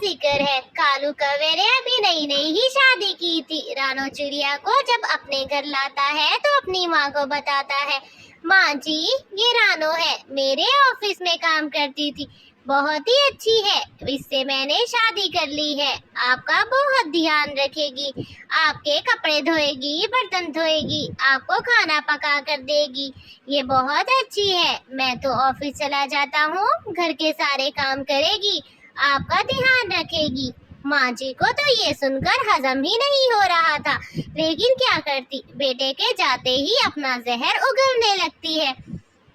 जिक्र है। कालू कवेरे अभी नई नई ही शादी की थी। रानो चिड़िया को जब अपने घर लाता है तो अपनी माँ को बताता है, माँ जी ये रानो है, मेरे ऑफिस में काम करती थी, बहुत ही अच्छी है, इससे मैंने शादी कर ली है। आपका बहुत ध्यान रखेगी, आपके कपड़े धोएगी, बर्तन धोएगी, आपको खाना पका कर देगी, ये बहुत अच्छी है। मैं तो ऑफिस चला जाता हूँ, घर के सारे काम करेगी, आपका ध्यान रखेगी। माँ जी को तो ये सुनकर हजम ही नहीं हो रहा था, लेकिन क्या करती, बेटे के जाते ही अपना जहर उगलने लगती है।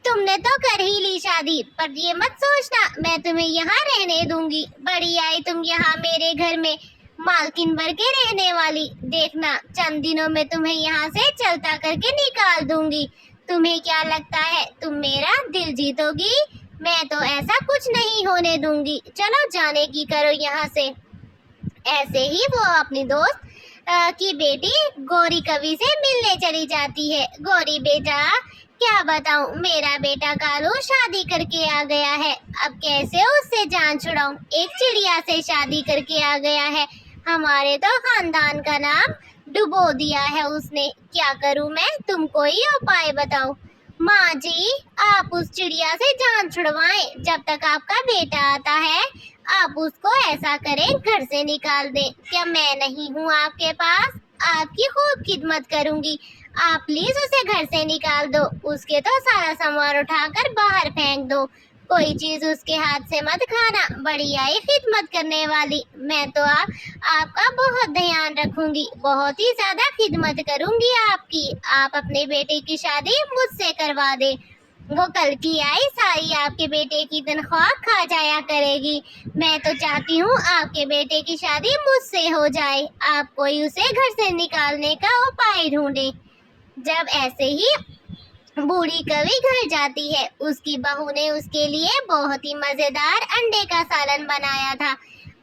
तुमने तो कर ही ली शादी, पर ये मत सोचना मैं तुम्हें यहाँ रहने दूंगी। बड़ी आई तुम यहाँ मेरे घर में, मालकिन बन के रहने वाली। देखना चंद दिनों में तुम्हें यहाँ से चलता करके निकाल दूंगी। तुम्हें क्या लगता है तुम मेरा दिल जीतोगी? मैं तो ऐसा कुछ नहीं होने दूंगी। चलो जाने की करो यहाँ से। ऐसे ही वो अपनी दोस्त की बेटी गौरी कवि से मिलने चली जाती है। गौरी बेटा, क्या बताऊं, मेरा बेटा कालू शादी करके आ गया है, अब कैसे उससे जान छुड़ाऊं। एक चिड़िया से शादी करके आ गया है, हमारे तो खानदान का नाम डुबो दिया है उसने। क्या करूं मैं, तुम कोई उपाय बताओ। माँ जी, आप उस चिड़िया से जान छुड़वाएं, जब तक आपका बेटा आता है आप उसको ऐसा करें घर से निकाल दें। क्या मैं नहीं हूँ आपके पास? आपकी खूब खिदमत करूंगी, आप प्लीज उसे घर से निकाल दो। उसके तो सारा सामान उठाकर बाहर फेंक दो, कोई चीज उसके हाथ से मत खाना। बड़ी आई खिदमत करने वाली। मैं तो आपका बहुत ध्यान रखूंगी, बहुत ही ज्यादा खिदमत करूंगी आपकी। आप अपने बेटे की शादी मुझसे करवा दे। वो कल की आई सारी आपके बेटे की तनख्वाह खा जाया करेगी। मैं तो चाहती हूँ आपके बेटे की शादी मुझसे हो जाए। आप कोई उसे घर से निकालने का उपाय ढूंढे। जब ऐसे ही बूढ़ी कवि घर जाती है, उसकी बहू ने उसके लिए बहुत ही मजेदार अंडे का सालन बनाया था।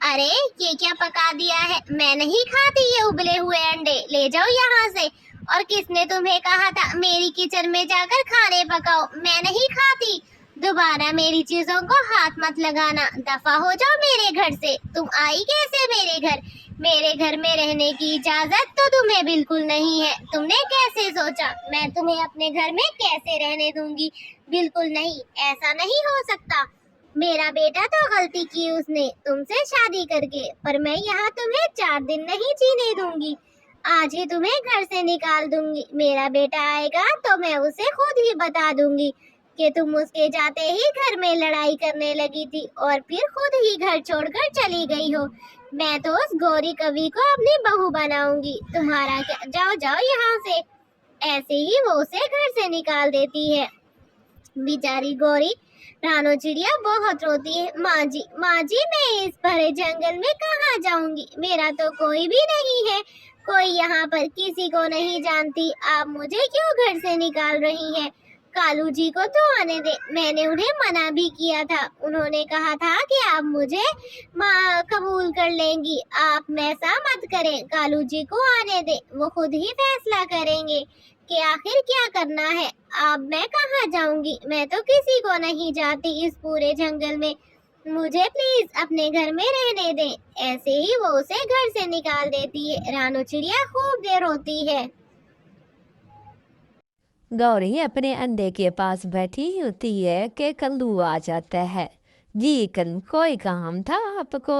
अरे ये क्या पका दिया है, मैं नहीं खाती ये उबले हुए अंडे, ले जाओ यहाँ से। और किसने तुम्हें कहा था मेरी किचन में जाकर खाने पकाओ? मैं नहीं खाती, दोबारा मेरी चीजों को हाथ मत लगाना, दफा हो जाओ मेरे घर से। तुम आई कैसे मेरे घर? मेरे घर में रहने की इजाजत तो तुम्हें बिल्कुल नहीं है। तुमने कैसे सोचा मैं तुम्हें अपने घर में कैसे रहने दूंगी? बिल्कुल नहीं, ऐसा नहीं हो सकता। मेरा बेटा तो गलती की उसने तुमसे शादी करके, पर मैं यहाँ तुम्हें 4 दिन नहीं जीने दूंगी। आज ही तुम्हें घर से निकाल दूंगी। मेरा बेटा आएगा तो मैं उसे खुद ही बता दूंगी कि तुम उसके जाते ही घर में लड़ाई करने लगी थी और फिर खुद ही घर छोड़कर चली गई हो। मैं तो उस गौरी कवि को अपनी बहू बनाऊंगी। तुम्हारा क्या, जाओ जाओ यहाँ से। ऐसे ही वो उसे घर से निकाल देती है। बेचारी गौरी रानो चिड़िया बहुत रोती है। माँ जी, माँ जी, मैं इस भरे जंगल में कहाँ जाऊंगी? मेरा तो कोई भी नहीं है, कोई यहाँ पर किसी को नहीं जानती। आप मुझे क्यों घर से निकाल रही हैं? कालू जी को तो आने दे, मैंने उन्हें मना भी किया था। उन्होंने कहा था कि आप मुझे माँ कबूल कर लेंगी। आप ऐसा मत करें, कालू जी को आने दे, वो खुद ही फैसला करेंगे कि आखिर क्या करना है। अब मैं कहाँ जाऊंगी? मैं तो किसी को नहीं जाती इस पूरे जंगल में, मुझे प्लीज अपने घर में रहने दें। ऐसे ही वो उसे घर से निकाल देती है। रानो चिड़िया खूब देर रोती है। गौरी अपने अंडे के पास बैठी होती है कि कल्लू आ जाता है। जी कल कोई काम था आपको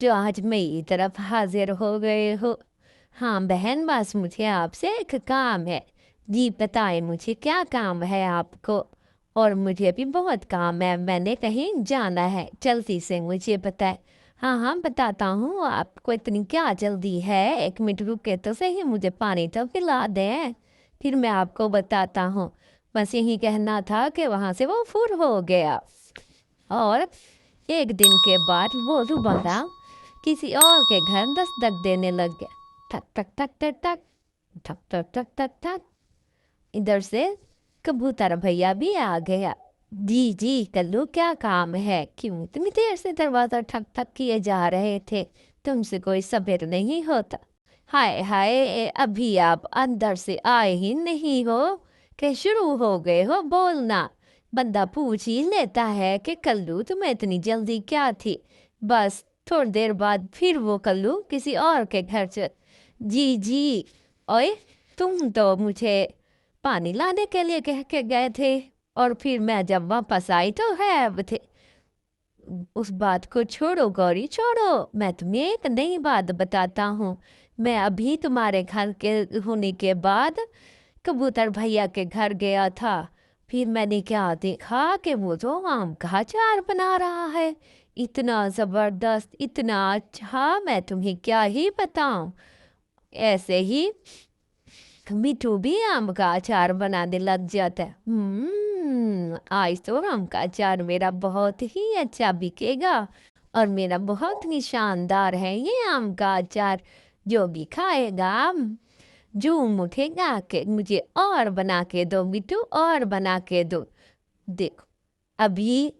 जो आज मेरी तरफ हाजिर हो गए हो? हाँ बहन, बस मुझे आपसे एक काम है। जी बताएं मुझे क्या काम है आपको? और मुझे भी बहुत काम है, मैंने कहीं जाना है, जल्दी से मुझे बताएं। हाँ हाँ बताता हूँ, आपको इतनी क्या जल्दी है? 1 मिनट रुके तो सही, मुझे पानी तो पिला दें, फिर मैं आपको बताता हूँ। बस यही कहना था कि वहाँ से वो फुर हो गया। और एक दिन के बाद वो दोबारा किसी और के घर दस्तक देने लग गया। ठक ठक ठक ठक ठक ठक ठक ठक ठक ठक। इधर से कबूतर भैया भी आ गया। जी जी कल्लू क्या काम है? क्यों इतनी देर से दरवाजा ठक ठक किए जा रहे थे? तुमसे कोई सब्र नहीं होता? हाय हाय, अभी आप अंदर से आए ही नहीं हो कि शुरू हो गए हो बोलना। बंदा पूछ ही लेता है कि कल्लू तुम्हें इतनी जल्दी क्या थी? बस تھوڑی دیر بعد پھر وہ کلو کسی اور کے گھر جی اوئے تم تو مجھے پانی لانے کے لیے کہہ کے گئے تھے، اور پھر میں جب واپس آئی تو غائب تھے۔ اس بات کو چھوڑو گوری، چھوڑو، میں تمہیں ایک نئی بات بتاتا ہوں۔ میں ابھی تمہارے گھر کے ہونے کے بعد کبوتر بھیا کے گھر گیا تھا، پھر میں نے کیا دیکھا کہ وہ تو آم کا اچار بنا رہا ہے، اتنا زبردست، اتنا اچھا، میں تمہیں کیا ہی بتاؤں۔ ایسے ہی میٹھو بھی آم کا اچار بنانے لگ جاتا ہے۔ آج تو آم کا اچار میرا بہت ہی اچھا بکے گا، اور میرا بہت ہی شاندار ہے یہ آم کا اچار، جو بھی کھائے گا جھوم اٹھے گا کہ مجھے اور بنا کے دو میٹھو، اور بنا کے دو۔ دیکھو ابھی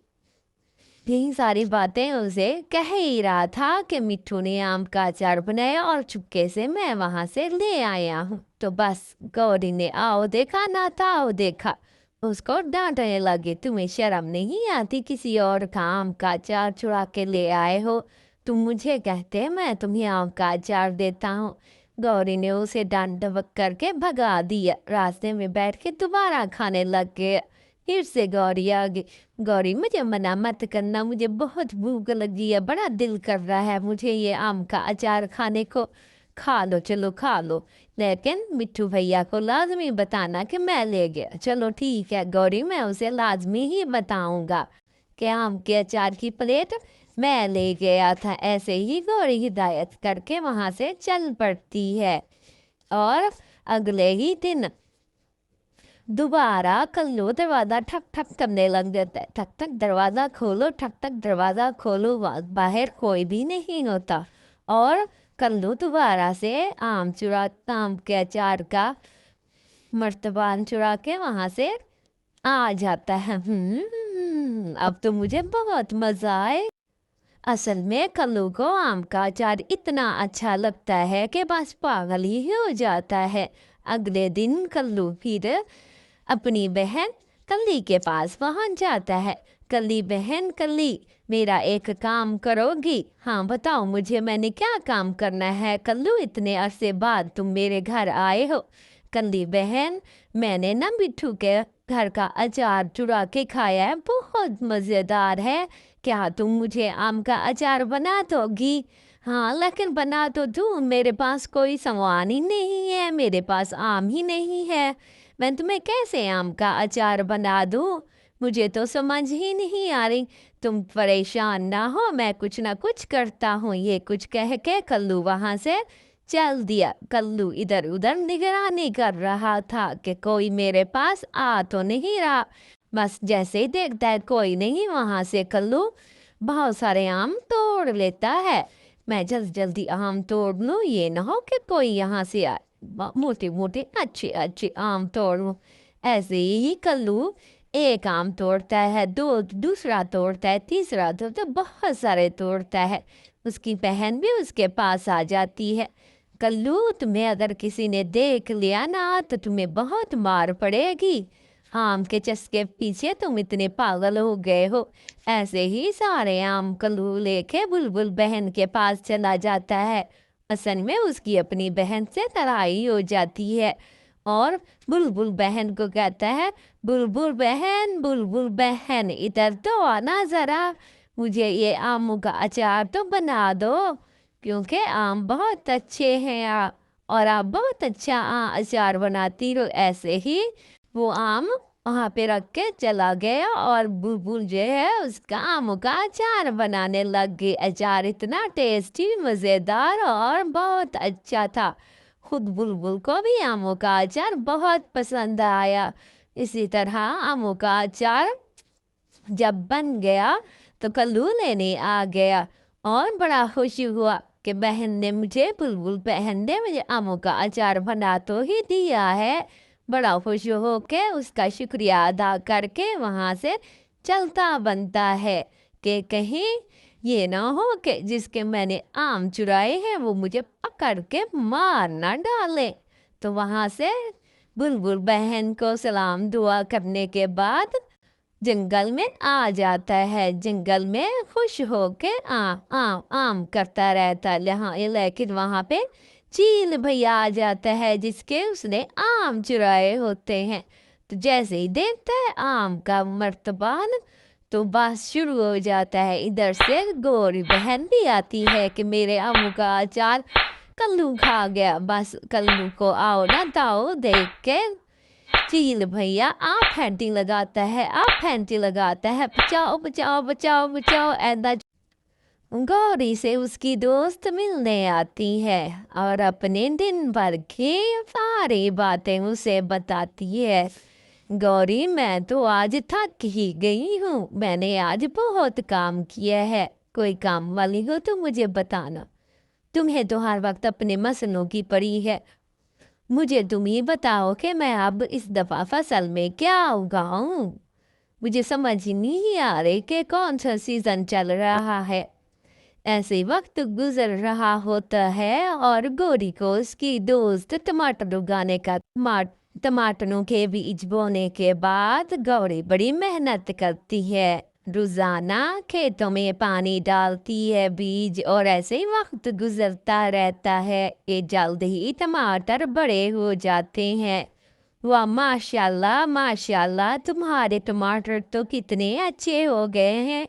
یہی ساری باتیں اسے کہہ ہی رہا تھا کہ میٹھو نے آم کا اچار بنایا، اور چپکے سے میں وہاں سے لے آیا ہوں۔ تو بس گوری نے آؤ دیکھا نہ تھا آؤ دیکھا، اس کو ڈانٹنے لگے، تمہیں شرم نہیں آتی؟ کسی اور کا آم کا اچار چرا کے لے آئے ہو، تم مجھے کہتے میں تمہیں آم کا اچار دیتا ہوں۔ گوری نے اسے ڈانٹ ڈپٹ کر کے بھگا دیا، راستے میں بیٹھ کے دوبارہ کھانے لگ گیا۔ پھر سے گوری آگے، گوری مجھے منع مت کرنا، مجھے بہت بھوک لگی ہے، بڑا دل کر رہا ہے مجھے یہ آم کا اچار کھانے کو۔ کھا لو، چلو کھا لو، لیکن میٹھو بھیا کو لازمی بتانا کہ میں لے گیا۔ چلو ٹھیک ہے گوری، میں اسے لازمی ہی بتاؤں گا کہ آم کے اچار کی پلیٹ میں لے گیا تھا۔ ایسے ہی گوری ہدایت کر کے وہاں سے چل پڑتی ہے، اور اگلے ہی دن دوبارہ کلو دروازہ ٹھک ٹھک کرنے لگ جاتا ہے۔ ٹھک ٹھک دروازہ کھولو، ٹھک ٹھک دروازہ کھولو، باہر کوئی بھی نہیں ہوتا، اور کلو دوبارہ سے آم کے اچار کا مرتبان چرا کے وہاں سے آ جاتا ہے۔ اب تو مجھے بہت مزہ آئے۔ اصل میں کلو کو آم کا اچار اتنا اچھا لگتا ہے کہ بس پاگل ہی ہو جاتا ہے۔ اگلے دن کلو پھر اپنی بہن کلی کے پاس پہنچ جاتا ہے۔ کلی بہن، کلی میرا ایک کام کرو گی؟ ہاں بتاؤ مجھے، میں نے کیا کام کرنا ہے؟ کلو اتنے عرصے بعد تم میرے گھر آئے ہو۔ کلی بہن، میں نے نا میٹھو کے گھر کا اچار چرا کے کھایا ہے، بہت مزیدار ہے، کیا تم مجھے آم کا اچار بنا دو گی؟ ہاں لیکن بنا تو دوں، میرے پاس کوئی سامان ہی نہیں ہے، میرے پاس آم ہی نہیں ہے، میں تمہیں کیسے آم کا اچار بنا دوں؟ مجھے تو سمجھ ہی نہیں آ رہی۔ تم پریشان نہ ہو، میں کچھ نہ کچھ کرتا ہوں۔ یہ کچھ کہہ کے کلو وہاں سے چل دیا۔ کلو ادھر ادھر نگرانی کر رہا تھا کہ کوئی میرے پاس آ تو نہیں رہا۔ بس جیسے ہی دیکھتا ہے کوئی نہیں، وہاں سے کلو بہت سارے آم توڑ لیتا ہے۔ میں جلدی آم توڑ لوں، یہ نہ ہو کہ کوئی یہاں سے آئے، موٹے موٹے اچھے آم توڑوں۔ ایسے ہی کلو ایک آم توڑتا ہے، دوسرا توڑتا ہے، تیسرا توڑتا ہے، بہت سارے توڑتا ہے۔ اس کی بہن بھی اس کے پاس آ جاتی ہے۔ کلو، تمہیں اگر کسی نے دیکھ لیا نا تو تمہیں بہت مار پڑے گی، آم کے چسکے پیچھے تم اتنے پاگل ہو گئے ہو۔ ایسے ہی سارے آم کلو لے کے بلبل بہن کے پاس چلا جاتا ہے۔ اصل میں اس کی اپنی بہن سے لڑائی ہو جاتی ہے، اور بلبل بہن کو کہتا ہے، بلبل بہن ادھر تو آنا ذرا، مجھے یہ آموں کا اچار تو بنا دو، کیونکہ آم بہت اچھے ہیں اور آپ بہت اچھا اچار بناتی ہو۔ ایسے ہی وہ آم وہاں پہ رکھ کے چلا گیا، اور بلبل جو ہے اس کا آموں کا اچار بنانے لگ گئی۔ اچار اتنا ٹیسٹی، مزیدار اور بہت اچھا تھا، خود بلبل کو بھی آموں کا اچار بہت پسند آیا۔ اسی طرح آموں کا اچار جب بن گیا تو کلو لینے آ گیا، اور بڑا خوشی ہوا کہ بلبل بہن نے مجھے آموں کا اچار بنا تو ہی دیا ہے۔ بڑا خوش ہو کے اس کا شکریہ ادا کر کے وہاں سے چلتا بنتا ہے کہ کہیں یہ نہ ہو کہ جس کے میں نے آم چرائے ہیں وہ مجھے پکڑ کے مار نہ ڈالے۔ تو وہاں سے بلبل بہن کو سلام دعا کرنے کے بعد जंगल में आ जाता है, जंगल में खुश हो के आम आम आम करता रहता है। लेकिन वहाँ पे चील भैया आ जाता है जिसके उसने आम चुराए होते हैं। तो जैसे ही देखता है आम का मर्तबान, तो बस शुरू हो जाता है। इधर से गोरी बहन भी आती है कि मेरे आम का अचार कल्लू खा गया। बस कल्लू को आओ ना ताओ देख के चील भैया आप फैंटी लगाता है, आप फैंटी लगाता है, बचाओ बचाओ बचाओ बचाओ। ऐदा गौरी से उसकी दोस्त मिलने आती है और अपने दिन भर की सारी बातें उसे बताती है। गौरी, मैं तो आज थक ही गई हूँ, मैंने आज बहुत काम किया है। कोई काम वाली हो तो मुझे बताना, तुम्हें तो हर वक्त अपने मसलों की पड़ी है। मुझे तुम ही बताओ कि मैं अब इस दफ़ा फसल में क्या उगाऊं। मुझे समझ ही नहीं आ रही कि कौन सा सीज़न चल रहा है। ऐसे वक्त गुजर रहा होता है और गौरी को उसकी दोस्त टमाटर उगाने का टमाटरों के बीज बोने के बाद गौरी बड़ी मेहनत करती है। रोजाना खेतों में पानी डालती है बीज, और ऐसे ही वक्त गुजरता रहता है। ये जल्द ही टमाटर बड़े हो जाते हैं। वाह माशाल्लाह माशाल्लाह, तुम्हारे टमाटर तो कितने अच्छे हो गए हैं।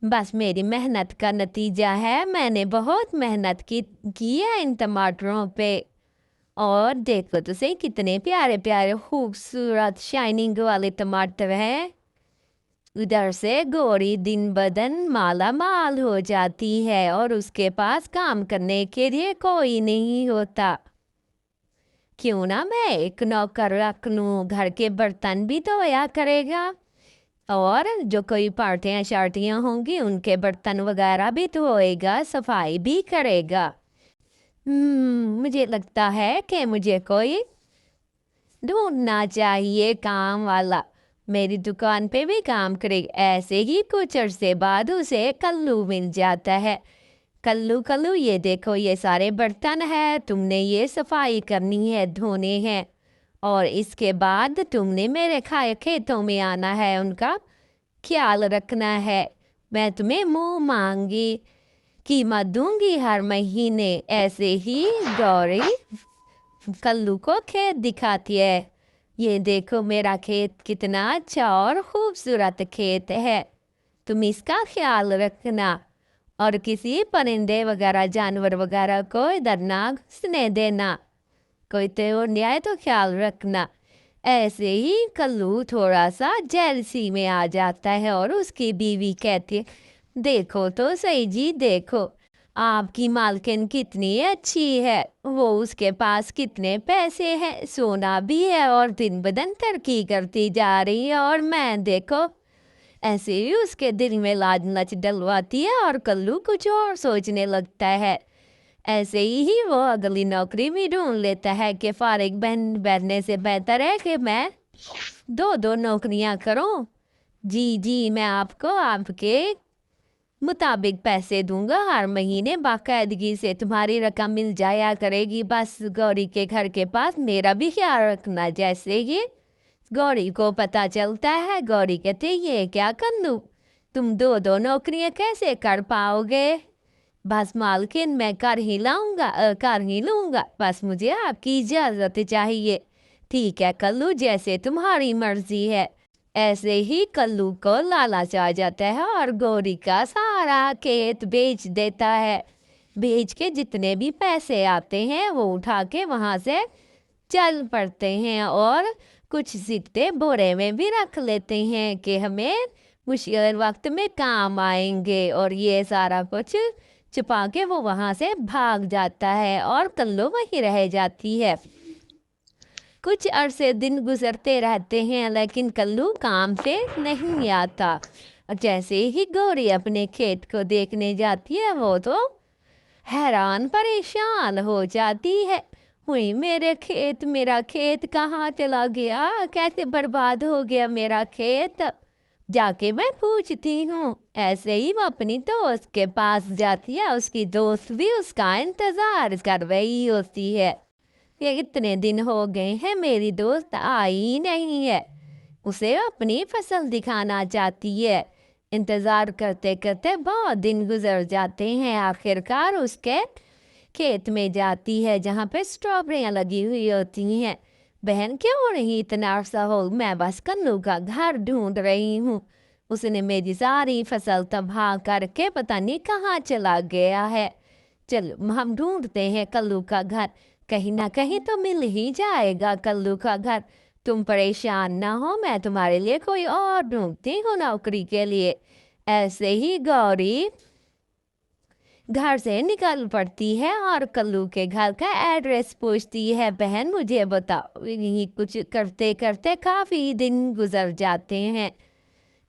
बस मेरी मेहनत का नतीजा है। मैंने बहुत मेहनत की है इन टमाटरों पे। और देखो तो सही कितने प्यारे प्यारे खूबसूरत शाइनिंग वाले टमाटर हैं। उधर से गौरी दिन बदन माला माल हो जाती है और उसके पास काम करने के लिए कोई नहीं होता। क्यों ना मैं एक नौकर रख लूं, घर के बर्तन भी धोया करेगा और जो कोई पार्टियां शार्टियां होंगी उनके बर्तन वगैरह भी धोएगा, सफाई भी करेगा। मुझे लगता है कि मुझे कोई ढूंढना चाहिए काम वाला, मेरी दुकान पे भी काम करे। ऐसे ही कुछ अरसे बाद उसे कल्लू मिल जाता है। कल्लू कल्लू, ये देखो ये सारे बर्तन है, तुमने ये सफाई करनी है, धोने हैं, और इसके बाद तुमने मेरे खेतों में आना है, उनका ख्याल रखना है। मैं तुम्हें मुंह मांगी कीमत दूंगी हर महीने। ऐसे ही गौरी कल्लू को खेत दिखाती है। ये देखो मेरा खेत कितना अच्छा और खूबसूरत खेत है, तुम इसका ख्याल रखना और किसी परिंदे वगैरह जानवर वगैरह को इधर ना घुसने देना, कोई तो न्याय तो ख्याल रखना। ऐसे ही कल्लू थोड़ा सा जेलसी में आ जाता है और उसकी बीवी कहती है, देखो तो सही जी, देखो आपकी मालकिन कितनी अच्छी है, वो उसके पास कितने पैसे हैं, सोना भी है और दिन ब दिन तरक्की करती जा रही है, और मैं देखो। ऐसे ही उसके दिल में लालच डलवाती है और कल्लू कुछ और सोचने लगता है। ऐसे ही वो अगली नौकरी भी ढूंढ लेता है कि फारिग बैठने से बेहतर है कि मैं दो नौकरियां करूं। जी जी, मैं आपको आपके मुताबिक पैसे दूंगा, हर महीने बाकायदगी से तुम्हारी रकम मिल जाया करेगी। बस गौरी के घर के पास मेरा भी ख्याल रखना। जैसे ही गौरी को पता चलता है, गौरी कहते ये क्या कर लूँ, तुम दो नौकरियां कैसे कर पाओगे। बस मालकिन मैं कर ही लूँगा, बस मुझे आपकी इजाज़त चाहिए। ठीक है कल्लू, जैसे तुम्हारी मर्जी है। ऐसे ही कल्लू को लालच आ जाता है और गौरी का सारा खेत बेच देता है। बेच के जितने भी पैसे आते हैं वो उठा के वहाँ से चल पड़ते हैं और कुछ सिक्के बोरे में भी रख लेते हैं कि हमें मुश्किल वक्त में काम आएंगे, और ये सारा कुछ छुपा के वो वहाँ से भाग जाता है और कल्लू वहीं रह जाती है। कुछ अरसे दिन गुजरते रहते हैं लेकिन कल्लू काम से नहीं आता। जैसे ही गौरी अपने खेत को देखने जाती है वो तो हैरान परेशान हो जाती है। हुई मेरा खेत कहाँ चला गया, कैसे बर्बाद हो गया मेरा खेत। जाके मैं पूछती हूँ। ऐसे ही वो अपनी दोस्त के पास जाती है, उसकी दोस्त भी उसका इंतज़ार कर रही होती है। ये इतने दिन हो गए हैं मेरी दोस्त आई नहीं है, اسے اپنی فصل دکھانا چاہتی ہے۔ انتظار کرتے کرتے بہت دن گزر جاتے ہیں۔ آخر کار اس کے کھیت میں جاتی ہے جہاں پہ اسٹرابریاں لگی ہوئی ہوتی ہیں۔ بہن کیوں نہیں اتنا عرصہ ہو، میں بس کلو کا گھر ڈھونڈ رہی ہوں۔ اس نے میری ساری فصل تباہ کر کے پتہ نہیں کہاں چلا گیا ہے۔ چلو ہم ڈھونڈتے ہیں کلو کا گھر، کہیں نہ کہیں تو مل ہی جائے گا کلو کا گھر۔ تم پریشان نہ ہو، میں تمہارے لیے کوئی اور ڈھونڈتی ہوں نوکری کے لیے۔ ایسے ہی گوری گھر سے نکل پڑتی ہے اور کلو کے گھر کا ایڈریس پوچھتی ہے۔ بہن مجھے بتاؤ۔ یہی کچھ کرتے کرتے کافی دن گزر جاتے ہیں۔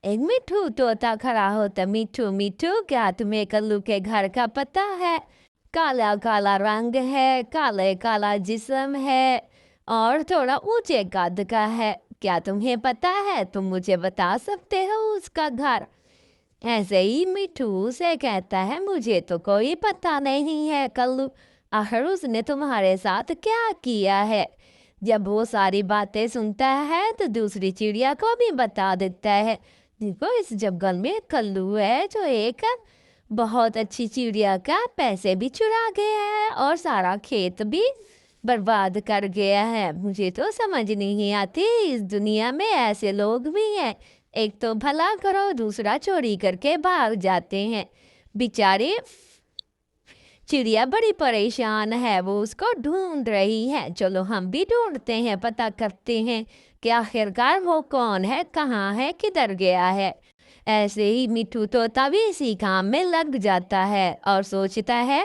ایک مٹھو طوطا کھڑا ہوتا، میٹھو میٹھو کیا تمہیں کلو کے گھر کا پتہ ہے؟ کالا کالا رنگ ہے، کالے کالا جسم ہے اور تھوڑا اونچے قد کا ہے۔ کیا تمہیں پتہ ہے؟ تم مجھے بتا سکتے ہو اس کا گھر؟ ایسے ہی مٹھو سے کہتا ہے مجھے تو کوئی پتہ نہیں ہے کلو، آخر اس نے تمہارے ساتھ کیا کیا ہے؟ جب وہ ساری باتیں سنتا ہے تو دوسری چڑیا کو بھی بتا دیتا ہے۔ دیکھو اس جنگل میں کلو ہے جو ایک بہت اچھی چڑیا کا پیسے بھی چرا گیا ہے اور سارا کھیت بھی برباد کر گیا ہے۔ مجھے تو سمجھ نہیں آتی، اس دنیا میں ایسے لوگ بھی ہیں، ایک تو بھلا کرو دوسرا چوری کر کے بھاگ جاتے ہیں۔ بیچاری چڑیا بڑی پریشان ہے، وہ اس کو ڈھونڈ رہی ہے۔ چلو ہم بھی ڈھونڈتے ہیں، پتہ کرتے ہیں کہ آخرکار وہ کون ہے، کہاں ہے، کدھر گیا ہے۔ ایسے ہی مٹھو طوطا بھی اسی کام میں لگ جاتا ہے اور سوچتا ہے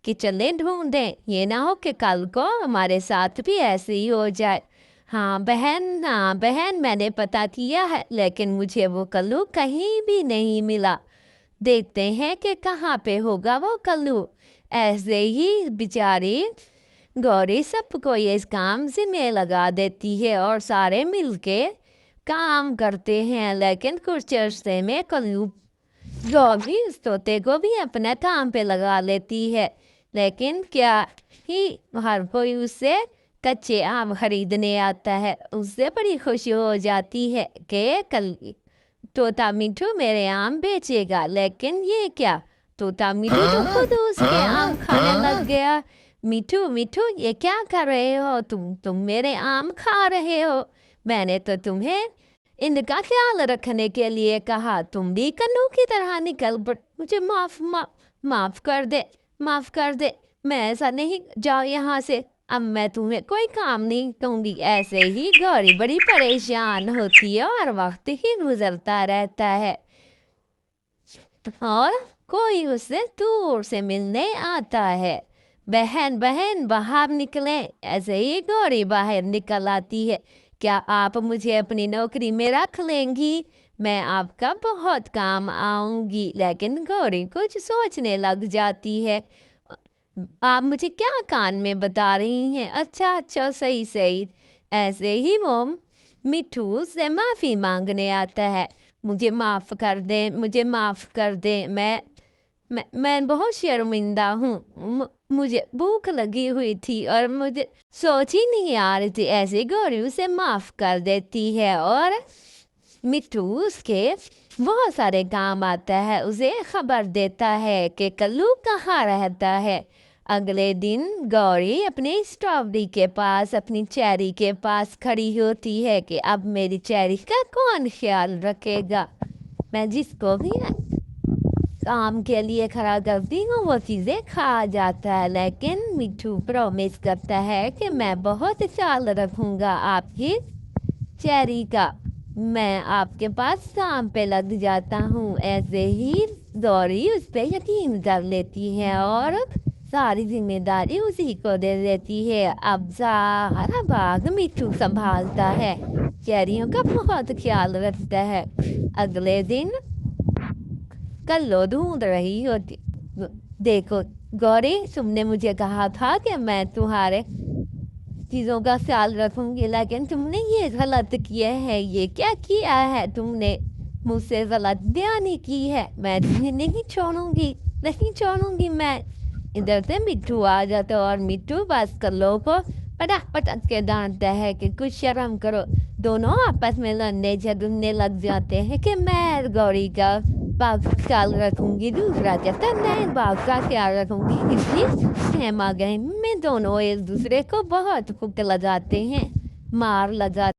کہ چلیں ڈھونڈیں، یہ نہ ہو کہ کل کو ہمارے ساتھ بھی ایسے ہی ہو جائے۔ ہاں بہن میں نے پتہ کیا ہے، لیکن مجھے وہ کلو کہیں بھی نہیں ملا۔ دیکھتے ہیں کہ کہاں پہ ہوگا وہ کلو۔ ایسے ہی بیچاری گوری سب کو اس کام میں لگا دیتی ہے اور سارے مل کے کام کرتے ہیں، لیکن کچھ عرصے میں کلو گوری اس طوطے کو بھی اپنے کام پہ لگا لیتی ہے۔ لیکن کیا ہی ہر کوئی اس سے کچے آم خریدنے آتا ہے، اس سے بڑی خوشی ہو جاتی ہے کہ کل طوطا مٹھو میرے آم بیچے گا۔ لیکن یہ کیا، طوطا مٹھو تو خود اس کے آم کھانے لگ گیا۔ مٹھو یہ کیا کر رہے ہو تم میرے آم کھا رہے ہو؟ میں نے تو تمہیں ان کا خیال رکھنے کے لیے کہا، تم بھی کلو کی طرح نکل پڑ۔ مجھے معاف کر دے، میں ایسا نہیں، جاؤ یہاں سے، اب میں تمہیں کوئی کام نہیں کہوں گی۔ ایسے ہی گوری بڑی پریشان ہوتی ہے اور وقت ہی گزرتا رہتا ہے اور کوئی اس سے دور سے ملنے آتا ہے۔ بہن باہر نکلیں۔ ایسے ہی گوری باہر نکل آتی ہے۔ کیا آپ مجھے اپنی نوکری میں رکھ لیں گی؟ میں آپ کا بہت کام آؤں گی۔ لیکن گوری کچھ سوچنے لگ جاتی ہے۔ آپ مجھے کیا کان میں بتا رہی ہیں؟ اچھا صحیح۔ ایسے ہی وہ مٹھو سے معافی مانگنے آتا ہے۔ مجھے معاف کر دیں، میں بہت شرمندہ ہوں، مجھے بھوک لگی ہوئی تھی اور مجھے سوچ ہی نہیں آ رہی تھی۔ ایسے گوری اسے معاف کر دیتی ہے اور مٹھو اس کے بہت سارے کام آتا ہے، اسے خبر دیتا ہے کہ کلو کہاں رہتا ہے۔ اگلے دن گوری اپنی اسٹرابری کے پاس، اپنی چیری کے پاس کھڑی ہوتی ہے کہ اب میری چیری کا کون خیال رکھے گا؟ میں جس کو بھی کام کے لیے کھڑا کرتی ہوں وہ چیزیں کھا جاتا ہے، لیکن مٹھو پرومس کرتا ہے کہ میں بہت خیال رکھوں گا آپ کی چیری کا، میں آپ کے پاس کام پہ لگ جاتا ہوں۔ ایسے ہی گوری اس پہ یقین کر لیتی ہے اور ساری ذمہ داری اسی کو دے دیتی ہے۔ اب سارا باغ مٹھو سنبھالتا ہے، چیریوں کا بہت خیال رکھتا ہے۔ اگلے دن کلو ڈھونڈ رہی ہوتی، دیکھو گوری تم نے مجھے کہا تھا کہ میں تمہارے چیزوں کا خیال رکھوں گی، لیکن تم نے یہ غلط کیا ہے۔ یہ کیا کیا ہے تم نے؟ مجھ سے غلط بیانی کی ہے، میں تمہیں نہیں چھوڑوں گی میں۔ ادھر سے مٹھو آ جاتا اور مٹھو بس کلو کو پٹک کے ڈانٹتا ہے کہ کچھ شرم کرو، دونوں آپس میں لڑنے جھگڑنے لگ جاتے ہیں کہ میں گوری کا باغ کا خیال رکھوں گی، دوسرا کہتا ہے میں باغ کا خیال رکھوں گی۔ اس لیے ہیما گہم میں دونوں ایک دوسرے کو بہت خوب لگاتے ہیں، مار لگاتے